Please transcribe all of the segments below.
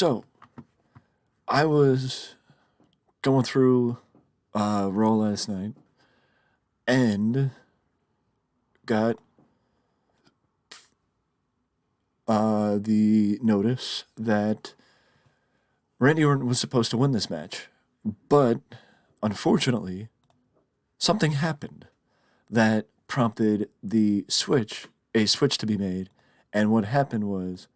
So, I was going through Raw last night and got the notice that Randy Orton was supposed to win this match. But, unfortunately, something happened that prompted a switch to be made. And what happened was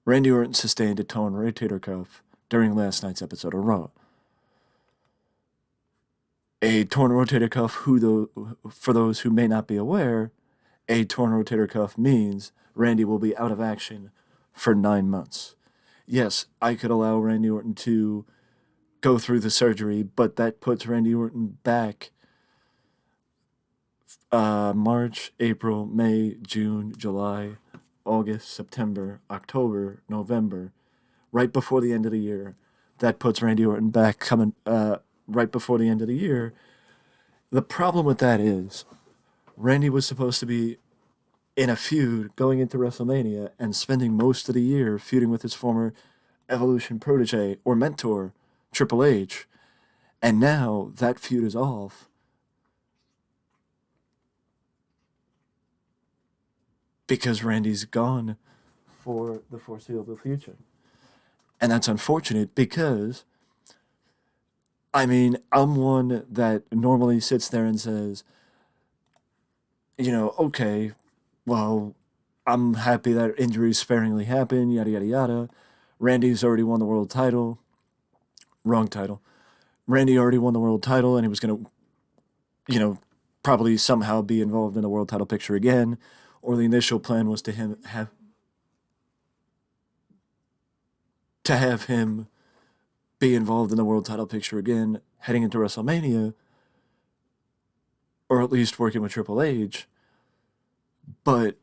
Randy Orton sustained a torn rotator cuff during last night's episode of Raw. A torn rotator cuff, for those who may not be aware, a torn rotator cuff means Randy will be out of action for 9 months. Yes, I could allow Randy Orton to go through the surgery, but that puts Randy Orton back March, April, May, June, July, August, September, October, November, right before the end of the year. That puts Randy Orton back coming right before the end of the year. The problem with that is Randy was supposed to be in a feud going into WrestleMania and spending most of the year feuding with his former Evolution protege or mentor, Triple H. And now that feud is off because Randy's gone for the foreseeable future. And that's unfortunate because, I'm one that normally sits there and says, okay, well, I'm happy that injuries sparingly happen, yada, yada, yada. Randy's already won the world title. Wrong title. Randy already won the world title and he was going to, probably somehow be involved in the world title picture again. Or the initial plan was to have him be involved in the world title picture again heading into WrestleMania, or at least working with Triple H. But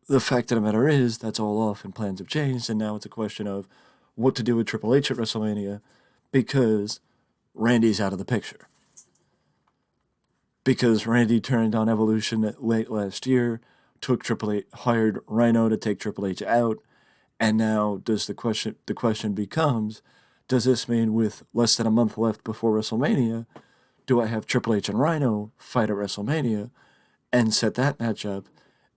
the fact of the matter is, that's all off and plans have changed, and now it's a question of what to do with Triple H at WrestleMania because Randy's out of the picture. Because Randy turned on Evolution late last year, hired Rhino to take Triple H out, and now the question becomes, does this mean with less than a month left before WrestleMania, do I have Triple H and Rhino fight at WrestleMania and set that match up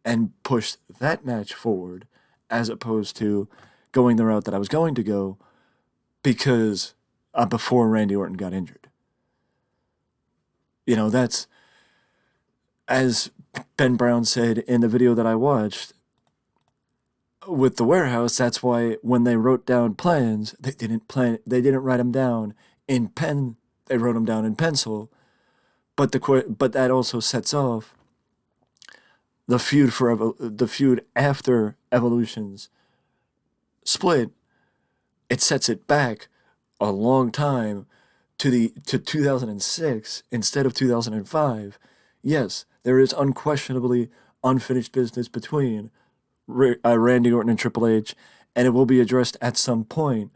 and push that match forward as opposed to going the route that I was going to go because before Randy Orton got injured? That's, as Ben Brown said in the video that I watched with the warehouse, that's why when they wrote down plans, they didn't write them down in pen, they wrote them down in pencil. But that also sets off the feud after Evolution's split. It sets it back a long time to 2006 instead of 2005. Yes, there is unquestionably unfinished business between Randy Orton and Triple H, and it will be addressed at some point.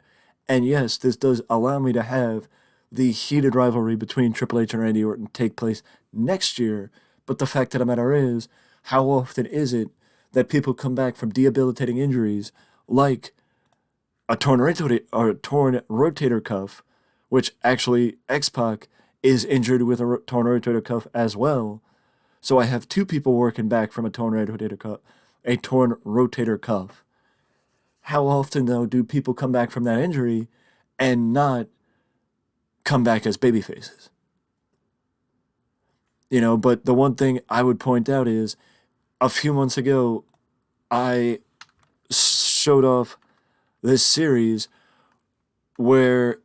And yes, this does allow me to have the heated rivalry between Triple H and Randy Orton take place next year. But the fact of the matter is, how often is it that people come back from debilitating injuries like a torn rotator cuff, which actually X-Pac is injured with a torn rotator cuff as well. So I have two people working back from a torn rotator cuff. How often, though, do people come back from that injury and not come back as baby faces? But the one thing I would point out is a few months ago, I showed off this series where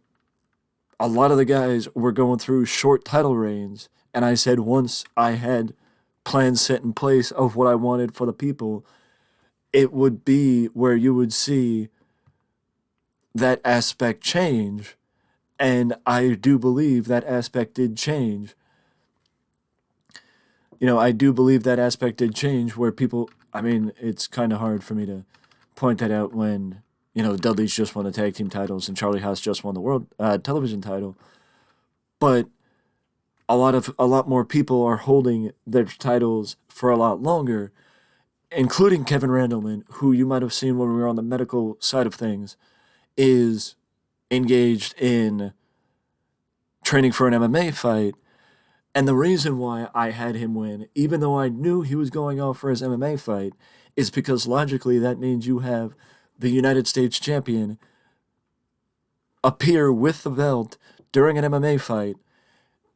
a lot of the guys were going through short title reigns, and I said once I had plans set in place of what I wanted for the people, it would be where you would see that aspect change, and I do believe that aspect did change. I do believe that aspect did change where people, it's kind of hard for me to point that out when, the Dudleys just won the tag team titles and Charlie Haas just won the world television title. But a lot more people are holding their titles for a lot longer, including Kevin Randleman, who you might have seen when we were on the medical side of things. is engaged in training for an MMA fight. And the reason why I had him win, even though I knew he was going out for his MMA fight, is because logically that means you have the United States champion appear with the belt during an MMA fight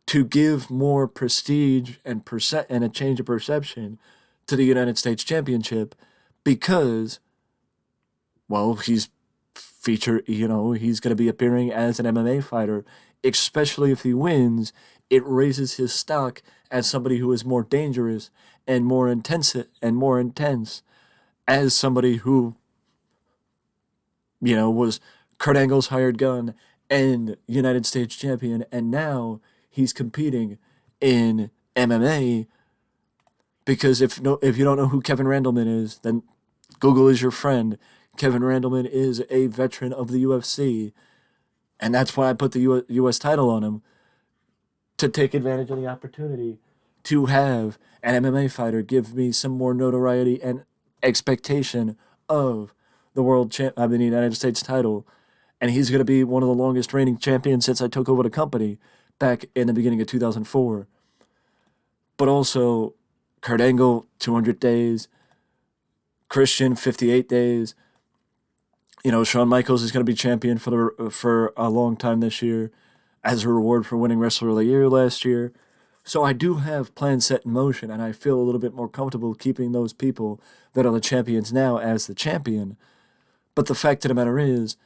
to give more prestige and and a change of perception to the United States Championship, because, well, he's he's going to be appearing as an MMA fighter, especially if he wins. It raises his stock as somebody who is more dangerous and more intense, as somebody who, was Kurt Angle's hired gun and United States champion, and now he's competing in MMA. Because if you don't know who Kevin Randleman is, then Google is your friend. Kevin Randleman is a veteran of the UFC, and that's why I put the U.S. title on him, to take advantage of the opportunity to have an MMA fighter give me some more notoriety and expectation of the United States title. And he's going to be one of the longest reigning champions since I took over the company back in the beginning of 2004. But also, Kurt Angle, 200 days. Christian, 58 days. Shawn Michaels is going to be champion for a long time this year as a reward for winning Wrestler of the Year last year. So I do have plans set in motion, and I feel a little bit more comfortable keeping those people that are the champions now as the champion. But the fact of the matter is,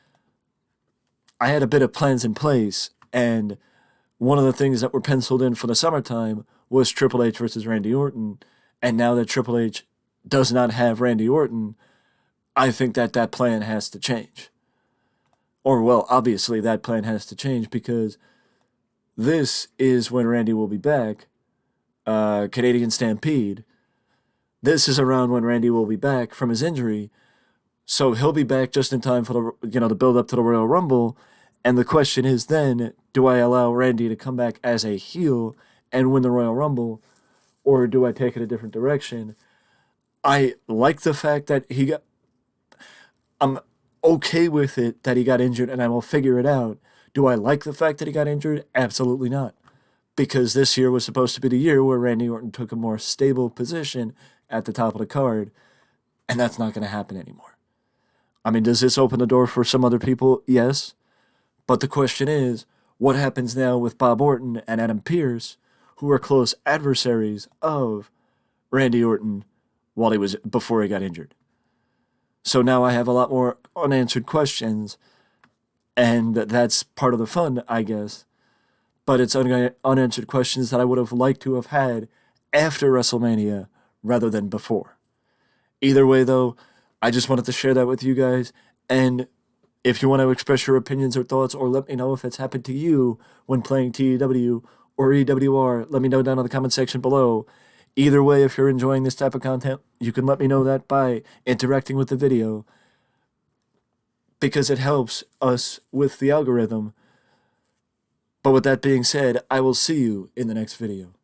I had a bit of plans in place, and one of the things that were penciled in for the summertime was Triple H versus Randy Orton. And now that Triple H does not have Randy Orton, I think that plan has to change. Or, well, obviously that plan has to change, because this is when Randy will be back. Canadian Stampede. This is around when Randy will be back from his injury. So he'll be back just in time for the build up to the Royal Rumble. And the question is then, do I allow Randy to come back as a heel and win the Royal Rumble, or do I take it a different direction? I like the fact that I'm okay with it that he got injured, and I will figure it out. Do I like the fact that he got injured? Absolutely not. Because this year was supposed to be the year where Randy Orton took a more stable position at the top of the card, and that's not going to happen anymore. I mean, does this open the door for some other people? Yes. But the question is, what happens now with Bob Orton and Adam Pearce, who are close adversaries of Randy Orton before he got injured? So now I have a lot more unanswered questions, and that's part of the fun, I guess. But it's unanswered questions that I would have liked to have had after WrestleMania rather than before. Either way, though, I just wanted to share that with you guys. And if you want to express your opinions or thoughts, or let me know if it's happened to you when playing TEW or EWR, let me know down in the comment section below. Either way, if you're enjoying this type of content, you can let me know that by interacting with the video, because it helps us with the algorithm. But with that being said, I will see you in the next video.